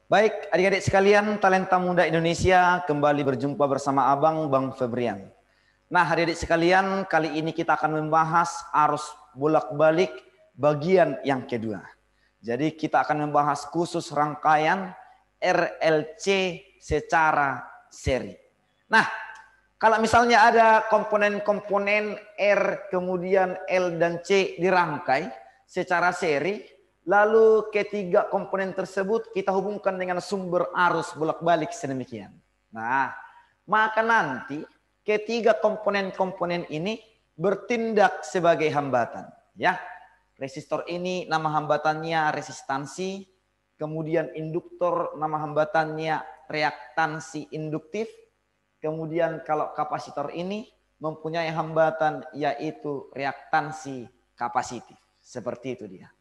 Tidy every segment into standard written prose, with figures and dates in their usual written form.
Baik, adik-adik sekalian, talenta muda Indonesia, kembali berjumpa bersama Abang, Bang Febrian. Nah, adik-adik sekalian, kali ini kita akan membahas arus bolak-balik bagian yang kedua. Jadi kita akan membahas khusus rangkaian RLC secara seri. Nah, kalau misalnya ada komponen-komponen R, kemudian L dan C dirangkai secara seri, lalu ketiga komponen tersebut kita hubungkan dengan sumber arus bolak-balik sedemikian. Nah, maka nanti ketiga komponen-komponen ini bertindak sebagai hambatan. Ya, resistor ini nama hambatannya resistansi, kemudian induktor nama hambatannya reaktansi induktif, kemudian kalau kapasitor ini mempunyai hambatan yaitu reaktansi kapasitif. Seperti itu dia.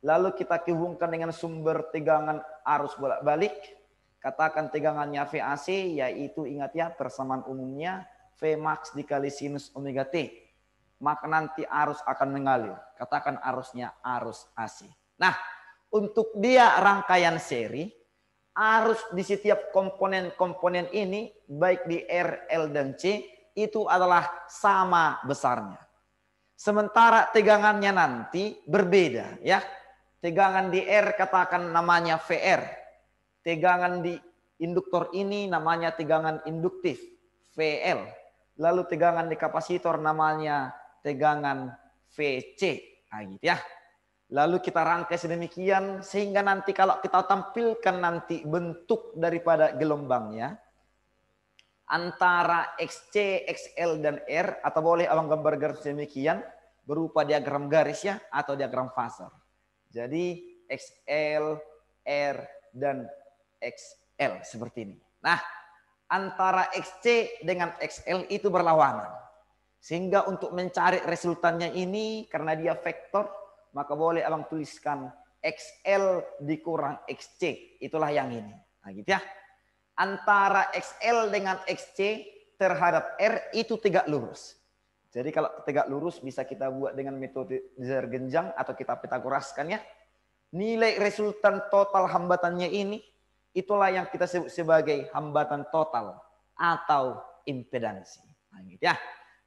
Lalu kita hubungkan dengan sumber tegangan arus bolak-balik. Katakan tegangannya VAC, yaitu ingat ya persamaan umumnya Vmax dikali sinus omega T. Maka nanti arus akan mengalir. Katakan arusnya arus AC. Nah, untuk dia rangkaian seri, arus di setiap komponen-komponen ini, baik di R, L, dan C, itu adalah sama besarnya. Sementara tegangannya nanti berbeda ya. Tegangan di R katakan namanya VR. Tegangan di induktor ini namanya tegangan induktif, VL. Lalu tegangan di kapasitor namanya tegangan VC. Nah, gitu ya. Lalu kita rangkai sedemikian sehingga nanti kalau kita tampilkan nanti bentuk daripada gelombangnya antara XC, XL, dan R, atau boleh abang gambar garis demikian berupa diagram garis ya atau diagram phasor. Jadi XL, R, dan XL seperti ini. Nah, antara XC dengan XL itu berlawanan. Sehingga untuk mencari resultannya ini, karena dia vektor, maka boleh abang tuliskan XL dikurang XC. Itulah yang ini. Nah, gitu ya. Antara XL dengan XC terhadap R itu tegak lurus. Jadi kalau tegak lurus bisa kita buat dengan metode Zergenjang atau kita Pitagoraskan ya. Nilai resultan total hambatannya ini itulah yang kita sebut sebagai hambatan total atau impedansi. Nah, gitu ya.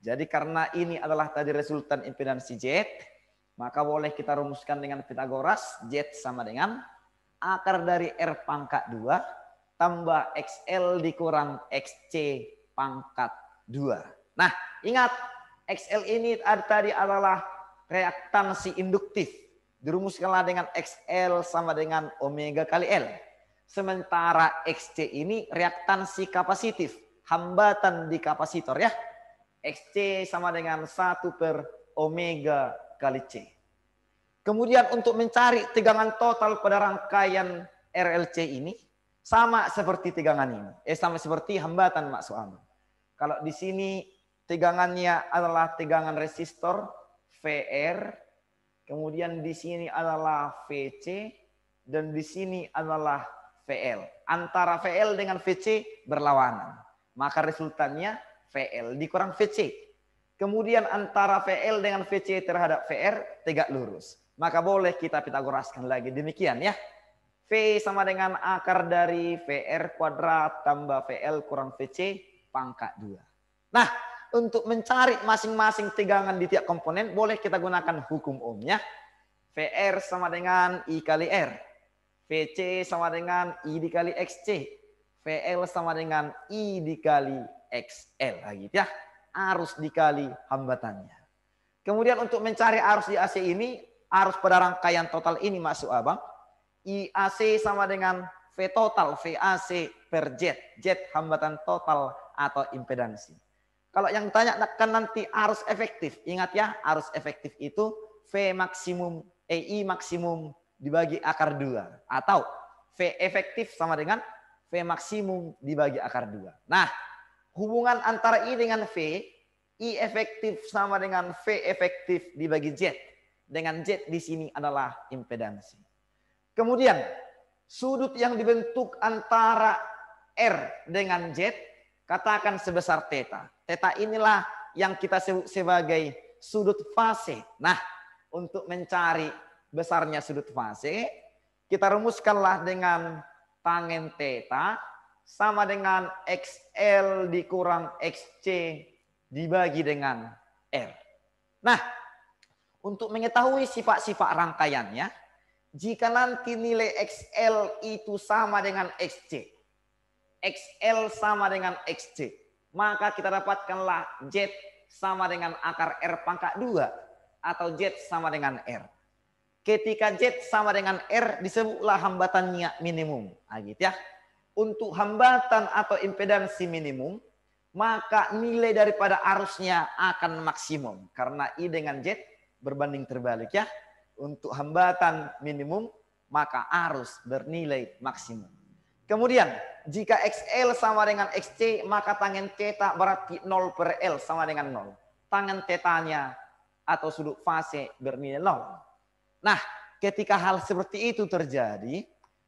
Jadi karena ini adalah tadi resultan impedansi Z, maka boleh kita rumuskan dengan Pitagoras. Z sama dengan akar dari R pangkat 2 tambah XL dikurang XC pangkat 2. Nah, ingat XL ini tadi adalah reaktansi induktif. Dirumuskanlah dengan XL sama dengan omega kali L. Sementara XC ini reaktansi kapasitif. Hambatan di kapasitor ya. XC sama dengan 1 per omega kali C. Kemudian untuk mencari tegangan total pada rangkaian RLC ini. Sama seperti tegangan ini. Sama seperti hambatan maksud Anda. Kalau di sini tegangannya adalah tegangan resistor VR, kemudian di sini adalah VC, dan di sini adalah VL. Antara VL dengan VC berlawanan. Maka resultannya VL dikurang VC. Kemudian antara VL dengan VC terhadap VR tegak lurus. Maka boleh kita Pitagoraskan lagi demikian ya. V sama dengan akar dari VR kuadrat tambah VL kurang VC pangkat 2. Nah, untuk mencari masing-masing tegangan di tiap komponen, boleh kita gunakan hukum ohmnya. VR sama dengan I kali R. VC sama dengan I dikali XC. VL sama dengan I dikali XL. Nah, gitu ya. Arus dikali hambatannya. Kemudian untuk mencari arus di AC ini, arus pada rangkaian total ini masuk abang. IAC sama dengan V total, VAC per Z. Z hambatan total atau impedansi. Kalau yang ditanyakan nanti arus efektif, ingat ya, arus efektif itu V maksimum, I maksimum dibagi akar 2. Atau V efektif sama dengan V maksimum dibagi akar 2. Nah, hubungan antara I dengan V, I efektif sama dengan V efektif dibagi Z. Dengan Z di sini adalah impedansi. Kemudian, sudut yang dibentuk antara R dengan Z, katakan sebesar theta. Theta inilah yang kita sebut sebagai sudut fase. Nah, untuk mencari besarnya sudut fase, kita rumuskanlah dengan tangen theta sama dengan XL dikurang XC dibagi dengan R. Nah, untuk mengetahui sifat-sifat rangkaiannya, jika nanti nilai XL itu sama dengan XC, XL sama dengan XC, maka kita dapatkanlah Z sama dengan akar R pangkat 2 atau Z sama dengan R. Ketika Z sama dengan R disebutlah hambatannya minimum. Nah, gitu ya. Untuk hambatan atau impedansi minimum, maka nilai daripada arusnya akan maksimum. Karena I dengan Z berbanding terbalik ya. Untuk hambatan minimum, maka arus bernilai maksimum. Kemudian, jika XL sama dengan XC, maka tangen theta berarti 0 per L sama dengan 0. Tangen thetanya atau sudut fase bernilai 0. Nah, ketika hal seperti itu terjadi,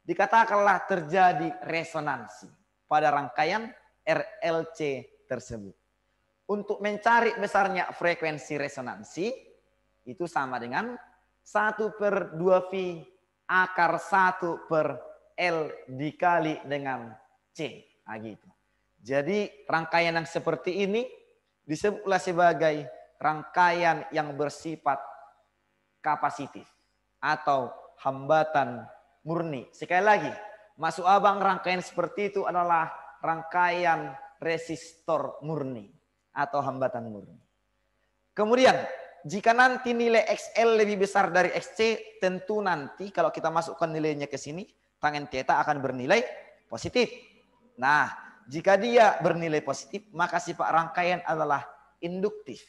dikatakanlah terjadi resonansi pada rangkaian RLC tersebut. Untuk mencari besarnya frekuensi resonansi, itu sama dengan 1/2 V akar 1 per L dikali dengan C. Nah, gitu. Jadi rangkaian yang seperti ini disebutlah sebagai rangkaian yang bersifat kapasitif atau hambatan murni. Sekali lagi, maksud abang rangkaian seperti itu adalah rangkaian resistor murni atau hambatan murni. Kemudian, jika nanti nilai XL lebih besar dari XC, tentu nanti kalau kita masukkan nilainya ke sini, tangen theta akan bernilai positif. Nah, jika dia bernilai positif, maka sifat rangkaian adalah induktif.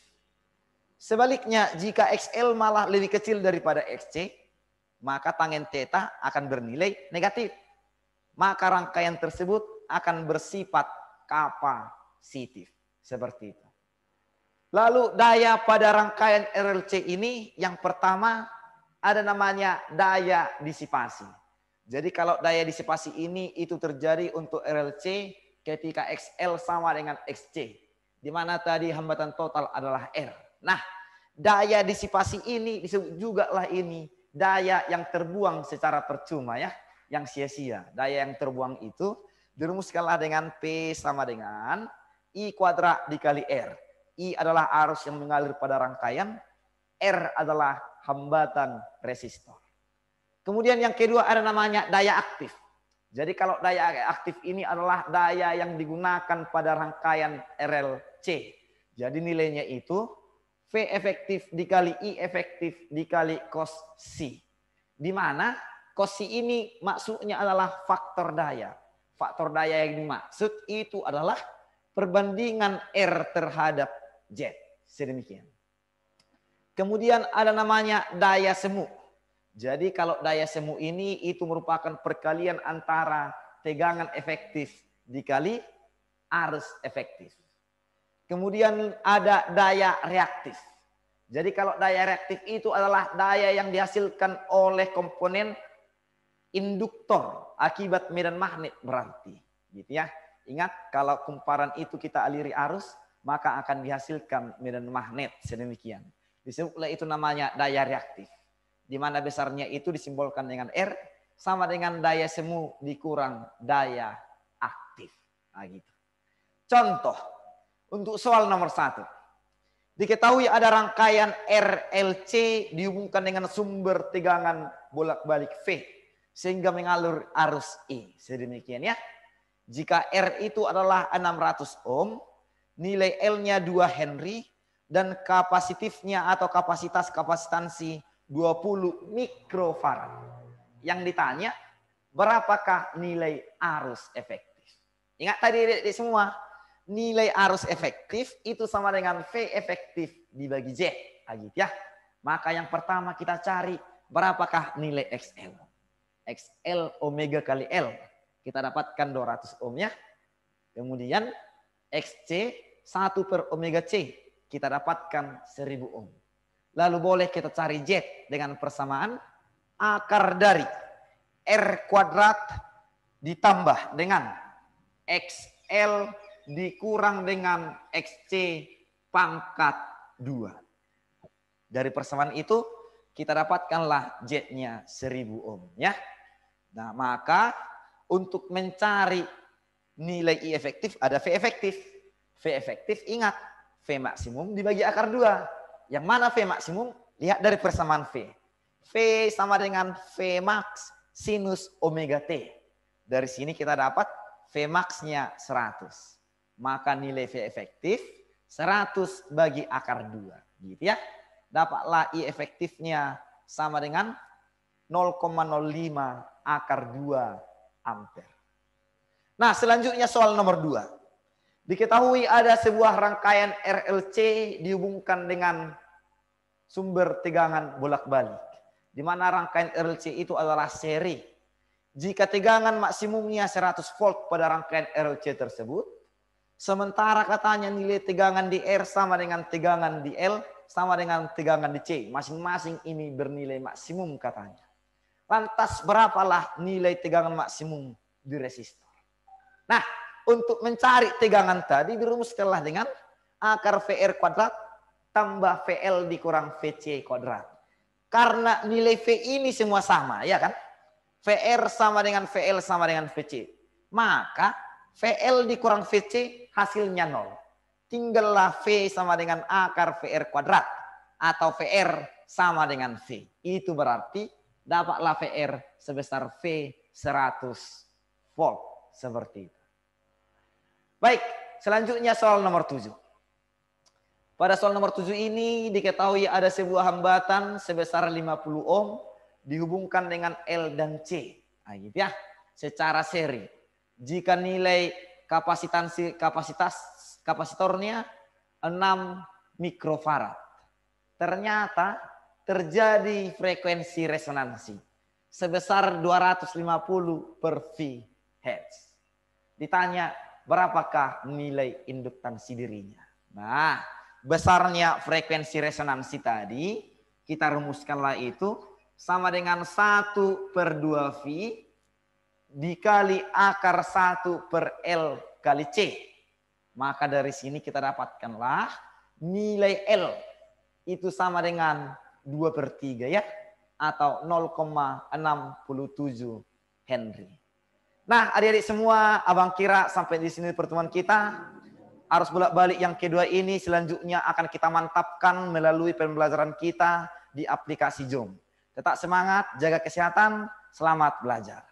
Sebaliknya, jika XL malah lebih kecil daripada XC, maka tangen theta akan bernilai negatif. Maka rangkaian tersebut akan bersifat kapasitif. Seperti itu. Lalu daya pada rangkaian RLC ini yang pertama ada namanya daya disipasi. Jadi kalau daya disipasi ini itu terjadi untuk RLC ketika XL sama dengan XC. Di mana tadi hambatan total adalah R. Nah, daya disipasi ini disebut juga lah ini daya yang terbuang secara percuma ya, yang sia-sia. Daya yang terbuang itu dirumuskanlah dengan P sama dengan I kuadrat dikali R. I adalah arus yang mengalir pada rangkaian, R adalah hambatan resistor. Kemudian yang kedua ada namanya daya aktif. Jadi kalau daya aktif ini adalah daya yang digunakan pada rangkaian RLC. Jadi nilainya itu V efektif dikali I efektif dikali cos C. Di mana cos C ini maksudnya adalah faktor daya. Faktor daya yang dimaksud itu adalah perbandingan R terhadap Z. Sedemikian. Kemudian ada namanya daya semu. Jadi kalau daya semu ini itu merupakan perkalian antara tegangan efektif dikali arus efektif. Kemudian ada daya reaktif. Jadi kalau daya reaktif itu adalah daya yang dihasilkan oleh komponen induktor akibat medan magnet berarti. Gitu ya. Ingat kalau kumparan itu kita aliri arus, maka akan dihasilkan medan magnet sedemikian. Disebutlah itu namanya daya reaktif. Di mana besarnya itu disimbolkan dengan R sama dengan daya semu dikurang daya aktif. Nah, gitu. Contoh untuk soal nomor 1. Diketahui ada rangkaian RLC dihubungkan dengan sumber tegangan bolak-balik V sehingga mengalir arus I. Sedemikian ya. Jika R itu adalah 600 ohm, nilai L-nya 2 Henry, dan kapasitifnya atau kapasitansi 20 mikrofarad. Yang ditanya, berapakah nilai arus efektif? Ingat tadi semua, nilai arus efektif itu sama dengan V efektif dibagi Z. Gitu ya. Maka yang pertama kita cari berapakah nilai XL. XL omega kali L. Kita dapatkan 200 ohm ya. Kemudian XC 1 per omega C. Kita dapatkan 1000 ohm. Lalu boleh kita cari Z dengan persamaan akar dari R kuadrat ditambah dengan XL dikurang dengan XC pangkat 2. Dari persamaan itu kita dapatkanlah Z-nya 1000 ohm ya. Nah, maka untuk mencari nilai I efektif ada V efektif. V efektif ingat, V maksimum dibagi akar 2. Yang mana V maksimum? Lihat dari persamaan V. V sama dengan V max sinus omega T. Dari sini kita dapat V max-nya 100. Maka nilai V efektif 100 bagi akar 2. Gitu ya. Dapatlah I efektifnya sama dengan 0,05 akar 2 ampere. Nah, selanjutnya soal nomor 2. Diketahui ada sebuah rangkaian RLC dihubungkan dengan sumber tegangan bolak-balik. Di mana rangkaian RLC itu adalah seri. Jika tegangan maksimumnya 100 volt pada rangkaian RLC tersebut, sementara katanya nilai tegangan di R sama dengan tegangan di L sama dengan tegangan di C. Masing-masing ini bernilai maksimum katanya. Lantas berapalah nilai tegangan maksimum di resistor? Nah, untuk mencari tegangan tadi dirumuskanlah dengan akar VR kuadrat tambah VL dikurang VC kuadrat. Karena nilai V ini semua sama, ya kan? VR sama dengan VL sama dengan VC. Maka VL dikurang VC hasilnya 0. Tinggallah V sama dengan akar VR kuadrat. Atau VR sama dengan V. Itu berarti dapatlah VR sebesar V 100 volt. Seperti itu. Baik, selanjutnya soal nomor 7. Pada soal nomor 7 ini diketahui ada sebuah hambatan sebesar 50 ohm dihubungkan dengan L dan C. Nah, gitu ya, secara seri. Jika nilai kapasitornya 6 mikrofarad. Ternyata terjadi frekuensi resonansi sebesar 250 per Vh. Ditanya berapakah nilai induktansi dirinya. Nah, besarnya frekuensi resonansi tadi kita rumuskanlah itu sama dengan 1 per 2 V dikali akar 1 per L kali C. Maka dari sini kita dapatkanlah nilai L itu sama dengan 2 per 3 ya. Atau 0,67 Henry. Nah adik-adik semua, abang kira sampai di sini pertemuan kita. Arus bolak-balik yang kedua ini selanjutnya akan kita mantapkan melalui pembelajaran kita di aplikasi Zoom. Tetap semangat, jaga kesehatan, selamat belajar.